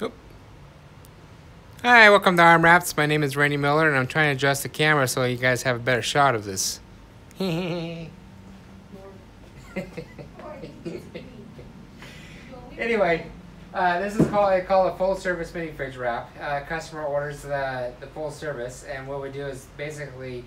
Oop. Hi, welcome to Arm Wraps. My name is Randy Miller, and I'm trying to adjust the camera so you guys have a better shot of this. Anyway, this is I call a full service mini fridge wrap. Customer orders the full service, and what we do is basically,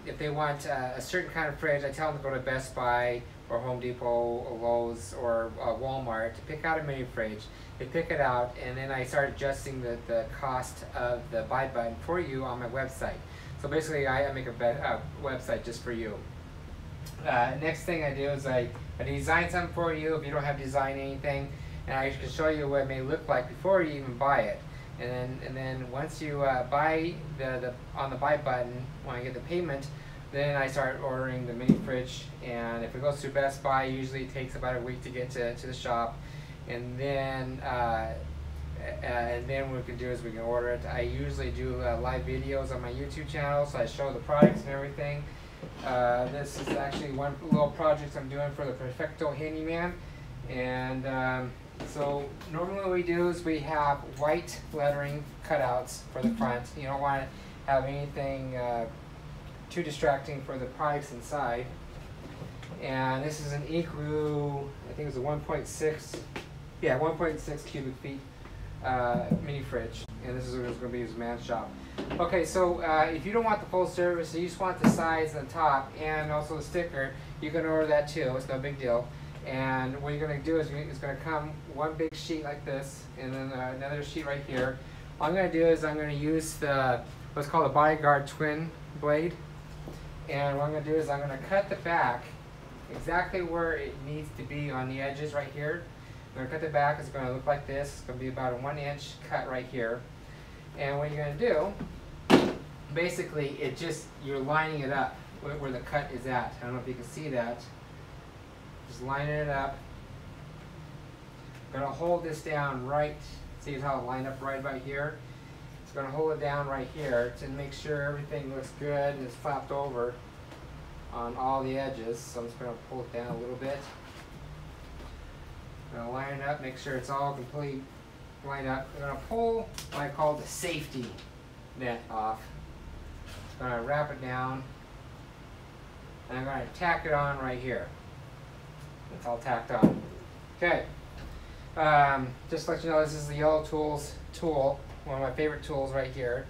if they want a certain kind of fridge, I tell them to go to Best Buy or Home Depot or Lowe's or Walmart to pick out a mini fridge. They pick it out, and then I start adjusting the cost of the buy button for you on my website. So basically, I make a website just for you. Next thing I do is I design something for you if you don't have design anything, and I can show you what it may look like before you even buy it. And then once you buy on the buy button, when I get the payment, then I start ordering the mini fridge. And if it goes through Best Buy, usually it takes about a week to get to the shop. And then what we can do is we can order it. I usually do live videos on my YouTube channel, so I show the products and everything. This is actually one little project I'm doing for the Perfecto Handyman. And so normally what we do is we have white lettering cutouts for the front. You don't want to have anything too distracting for the products inside. And this is an Igloo, I think it's a 1.6 cubic feet mini fridge, and this is going to be his man shop. Okay, so if you don't want the full service, you just want the sides and the top and also the sticker, you can order that too. It's no big deal. And what you're going to do is it's going to come one big sheet like this, and then another sheet right here. All I'm going to do is I'm going to use what's called a Bodyguard twin blade, and what I'm going to do is I'm going to cut the back exactly where it needs to be on the edges right here. I'm going to cut the back. It's going to look like this. It's going to be about a 1-inch cut right here. And what you're going to do, basically, you're lining it up where the cut is at. I don't know if you can see that. Just lining it up. I'm going to hold this down right. See how it lined up right about here? It's going to hold it down right here to make sure everything looks good and it's flapped over on all the edges. So I'm just going to pull it down a little bit. I'm going to line it up, make sure it's all complete lined up. I'm going to pull what I call the safety net off. I'm going to wrap it down, and I'm going to tack it on right here. It's all tacked on. Okay. Just to let you know, this is the Yellow Tools tool, one of my favorite tools right here.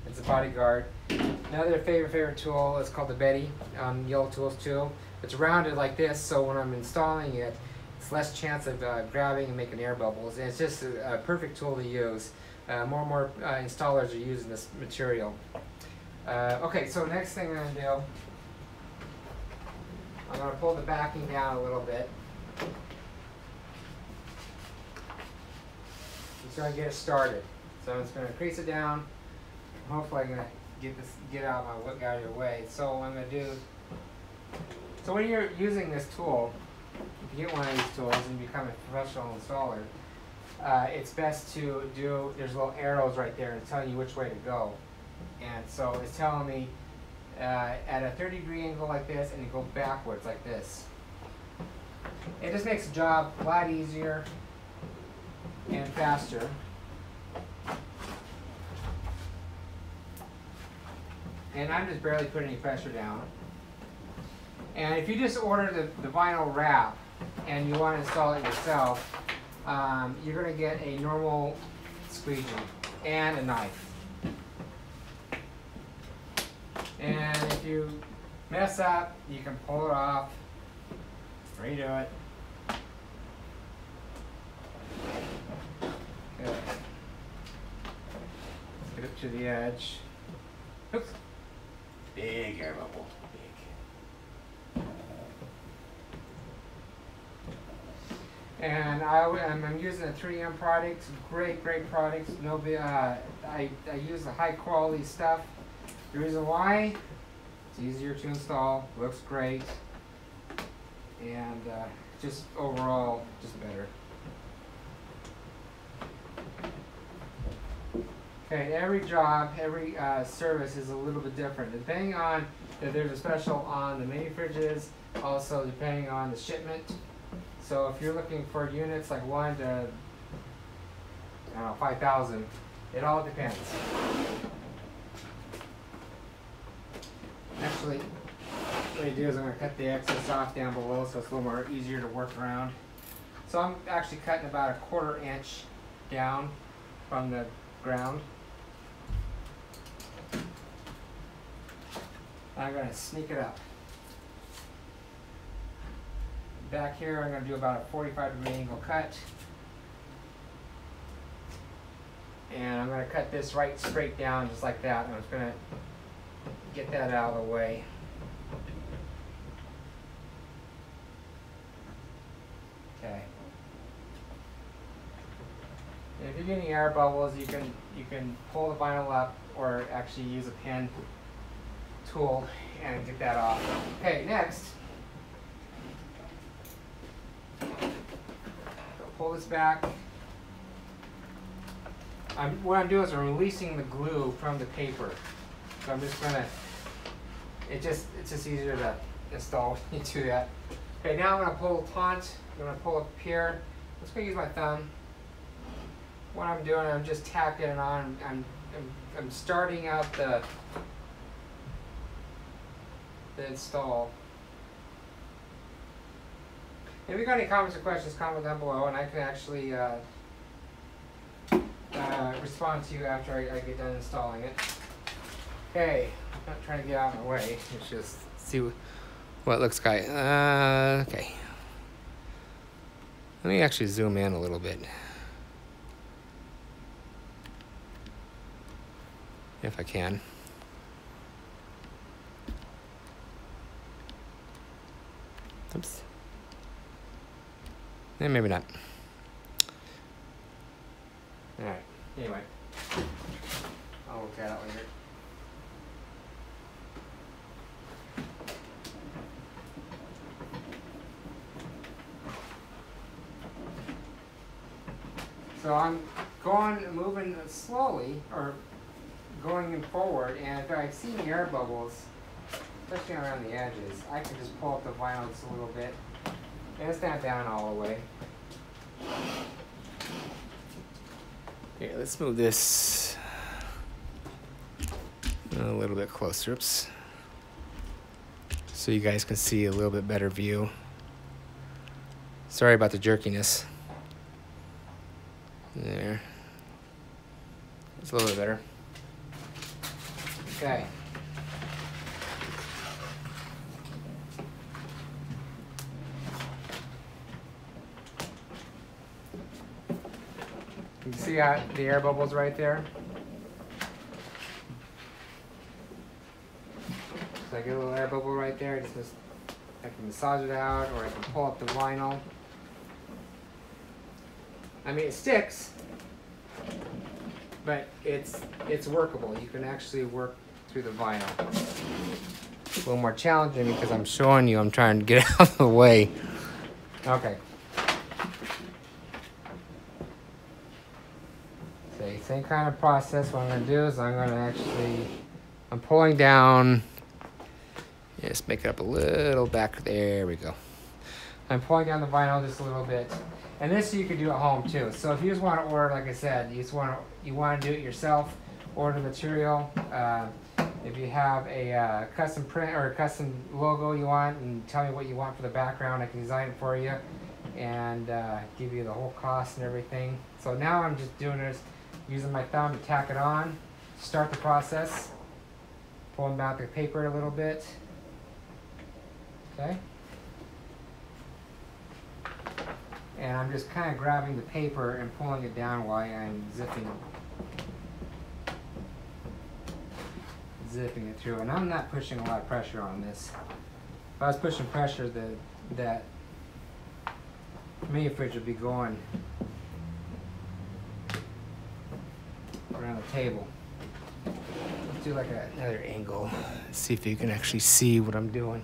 It's a Bodyguard. Another favorite tool is called the Betty on Yellow Tools too. It's rounded like this, so when I'm installing it, it's less chance of grabbing and making air bubbles. And it's just a perfect tool to use. More and more installers are using this material. Okay, so next thing I'm going to do, I'm going to pull the backing down a little bit. Just going to get it started. So I'm just going to crease it down. Hopefully I'm going to get out of your way. So what I'm going to do, so when you're using this tool, if you get one of these tools and become a professional installer, it's best to there's little arrows right there to tell you which way to go. And so it's telling me at a 30-degree angle like this, and you go backwards like this. It just makes the job a lot easier and faster. And I'm just barely putting any pressure down. And if you just order the vinyl wrap and you want to install it yourself, you're going to get a normal squeegee and a knife. And if you mess up, you can pull it off, redo it. Okay. Let's get up to the edge. Oops. Big air bubble. Big. And I'm using a 3M product. Great products. No, I use the high quality stuff. The reason why, it's easier to install, looks great, and just overall, just better. Okay, every job, every service is a little bit different, depending on if there's a special on the mini fridges, also depending on the shipment. So if you're looking for units like 1 to I don't know, 5,000. It all depends. Actually, what I do is I'm going to cut the excess off down below so it's a little more easier to work around. So I'm actually cutting about 1/4 inch down from the ground. I'm going to sneak it up. Back here I'm going to do about a 45-degree angle cut. And I'm going to cut this right straight down just like that. And I'm just going to get that out of the way. Okay. And if you're getting air bubbles, you can pull the vinyl up or actually use a pen tool and get that off. Okay, next. Pull this back. What I'm doing is I'm releasing the glue from the paper. So I'm just gonna, it's just easier to install when you do that. Okay, now I'm gonna pull the taunt. I'm gonna pull up here. I'm just gonna use my thumb. What I'm doing, I'm just tacking it on. I'm starting out the install. If you got any comments or questions, comment down below, and I can actually respond to you after I get done installing it. Okay, I'm not trying to get out of my way. Let's just see what it looks like. Okay. Let me actually zoom in a little bit. If I can. Oops. And maybe not. Alright, anyway. I'll look at it later. So I'm moving slowly, or going forward, and if I see any air bubbles, especially around the edges, I can just pull up the vinyl just a little bit. And it's not down all the way. Here, let's move this a little bit closer. Oops. So you guys can see a little bit better view. Sorry about the jerkiness. There. It's a little bit better. Okay. You can see the air bubbles right there. So I get a little air bubble right there. I can massage it out, or I can pull up the vinyl. I mean, it sticks, but it's workable. You can actually work through the vinyl. It's a little more challenging because I'm showing you. I'm trying to get out of the way. Okay. Same kind of process. What I'm going to do is I'm pulling down, just make it up a little back. There we go. I'm pulling down the vinyl just a little bit. And this you can do at home too. So if you just want to order, like I said, you want to do it yourself, order material. If you have a custom print or a custom logo you want, and tell me what you want for the background, I can design it for you and give you the whole cost and everything. So now I'm just doing this, using my thumb to tack it on, start the process, pulling back the paper a little bit. Okay. And I'm just kind of grabbing the paper and pulling it down while I'm zipping it through. And I'm not pushing a lot of pressure on this. If I was pushing pressure, that mini fridge would be going around the table. Let's do like another angle. Let's see if you can actually see what I'm doing.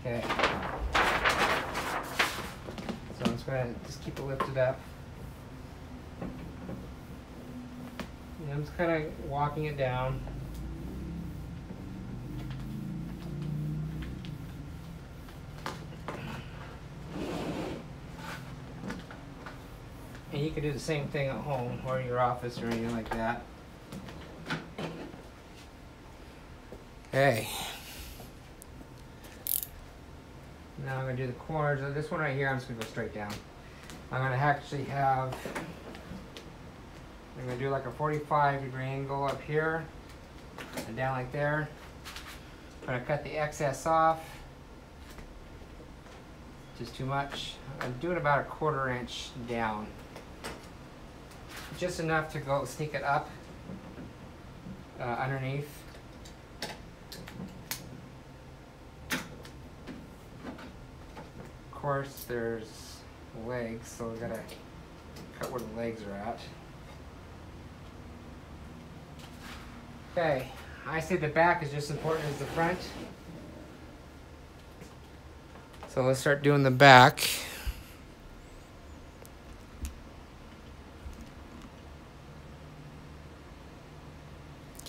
Okay. So I'm just going to just keep it lifted up. And I'm just kind of walking it down. And you can do the same thing at home or in your office or anything like that. Okay. Now I'm going to do the corners of this one right here. I'm just going to go straight down. I'm going to actually have, I'm going to do like a 45-degree angle up here and down like there. I'm going to cut the excess off. Just too much. I'm doing about a 1/4 inch down. Just enough to go sneak it up underneath. Of course, there's legs, so we gotta cut where the legs are at. Okay, I say the back is just as important as the front. So let's start doing the back.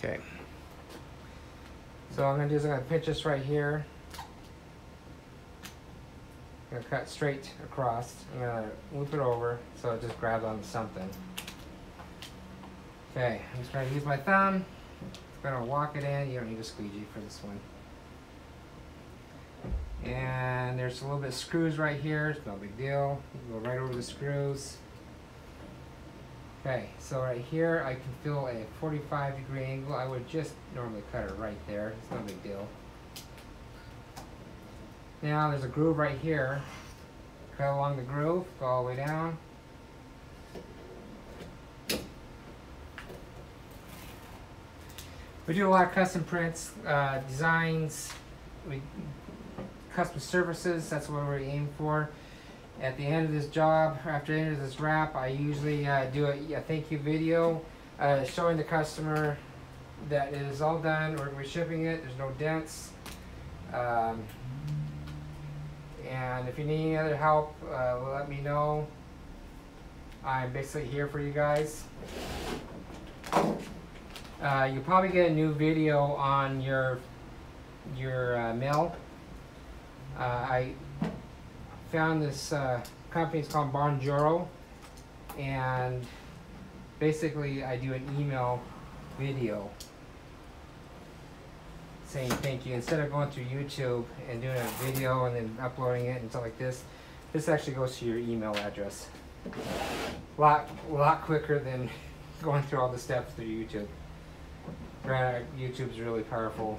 Okay. So what I'm gonna do is I'm gonna pinch this right here. I'm gonna cut straight across. I'm gonna loop it over so it just grabs onto something. Okay, I'm just gonna use my thumb. I'm gonna walk it in. You don't need a squeegee for this one. And there's a little bit of screws right here. It's no big deal. You can go right over the screws. Okay, so right here I can feel a 45-degree angle. I would just normally cut it right there. It's no big deal. Now there's a groove right here. Cut along the groove, go all the way down. We do a lot of custom prints, designs, custom services. That's what we aim for. At the end of this job, after the end of this wrap, I usually do a thank you video showing the customer that it is all done. We're shipping it. There's no dents. And if you need any other help, let me know. I'm basically here for you guys. You'll probably get a new video on your mail. I found this company. It's called Bonjoro, and basically I do an email video saying thank you. Instead of going through YouTube and doing a video and then uploading it and stuff like this, this actually goes to your email address. A lot quicker than going through all the steps through YouTube. Granted, YouTube's really powerful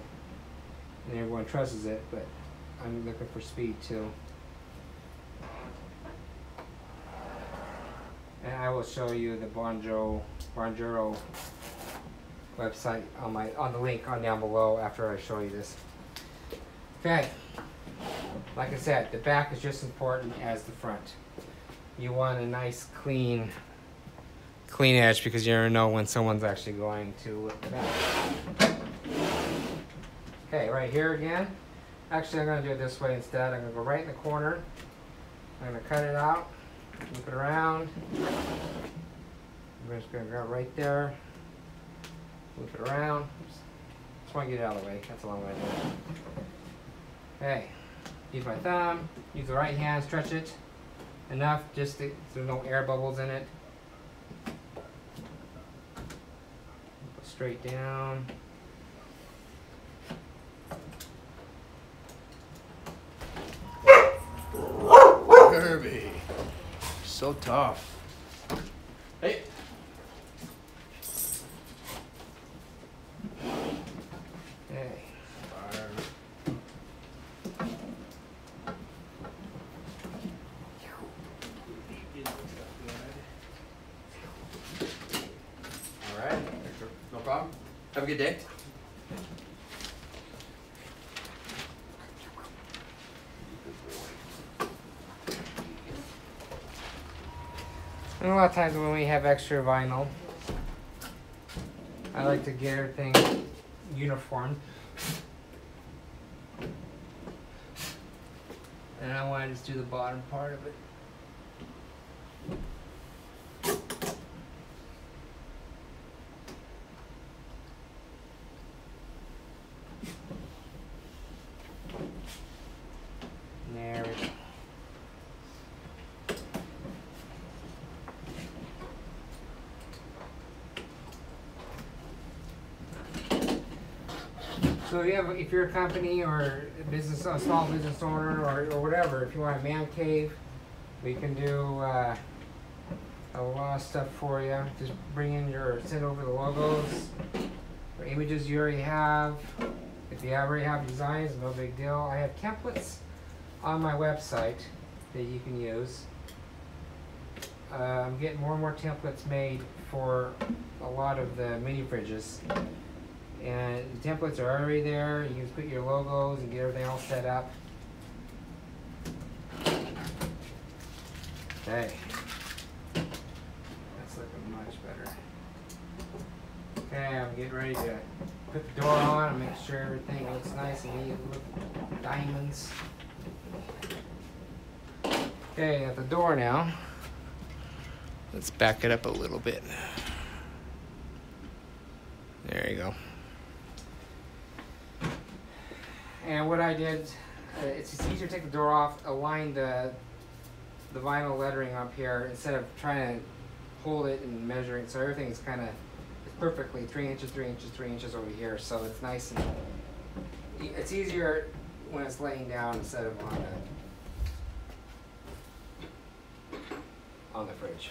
and everyone trusts it, but I'm looking for speed too. And I will show you the Bonjoro website on the link down below after I show you this. Okay, like I said, the back is just as important as the front. You want a nice clean edge because you never know when someone's actually going to look at that. Okay, right here again. Actually, I'm going to do it this way instead. I'm going to go right in the corner. I'm going to cut it out, loop it around. I'm just going to go right there, loop it around. Oops. Just want to get it out of the way. That's a long way to do it. Okay, use my thumb, use the right hand, stretch it enough just so there's no air bubbles in it. Go straight down. Kirby, so tough. Hey. Okay. All right. No problem. Have a good day. And a lot of times when we have extra vinyl, I like to get everything uniform. And I want to just do the bottom part of it. There we go. So if you're a company or a small business owner or whatever, if you want a man cave, we can do a lot of stuff for you. Just send over the logos or images you already have. If you already have designs, no big deal. I have templates on my website that you can use. I'm getting more and more templates made for a lot of the mini fridges. And the templates are already there. You can put your logos and get everything all set up. Okay. That's looking much better. Okay, I'm getting ready to put the door on and make sure everything looks nice and neat. Look, diamonds. Okay, at the door now. Let's back it up a little bit. There you go. And what I did, it's just easier to take the door off, align the vinyl lettering up here instead of trying to hold it and measure it. So everything is kind of perfectly 3 inches, 3 inches, 3 inches over here. So it's nice and it's easier when it's laying down instead of on the fridge.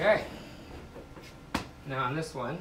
Okay, now on this one,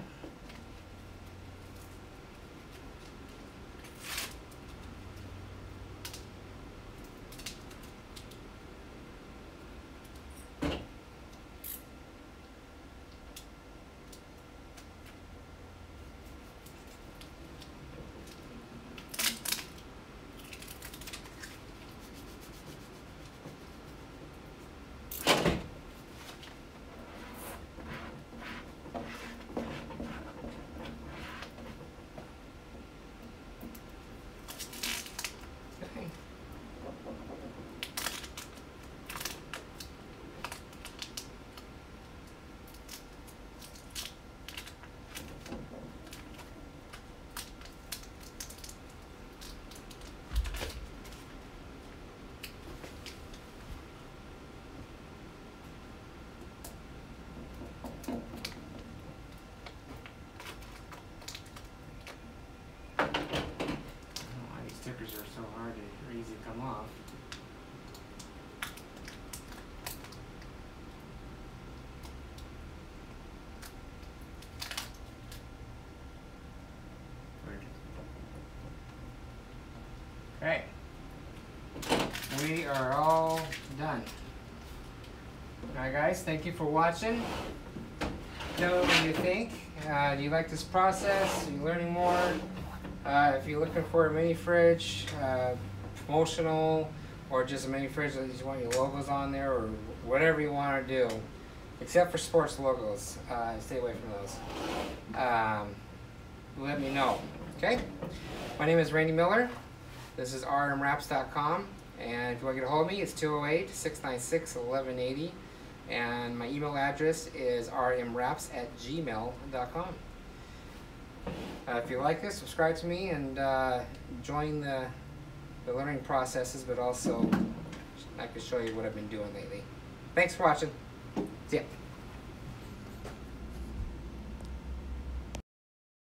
stickers are so hard to easy to come off. Okay, we are all done. Alright guys, thank you for watching. Tell me what you think. Do you like this process? Are you learning more? If you're looking for a mini fridge, promotional, or just a mini fridge that you just want your logos on there, or whatever you want to do, except for sports logos, stay away from those. Let me know, okay? My name is Randy Miller. This is rmwraps.com, and if you want to get a hold of me, it's 208-696-1180, and my email address is rmwraps@gmail.com. If you like this, subscribe to me and join the learning processes, but also I can show you what I've been doing lately. Thanks for watching. See ya.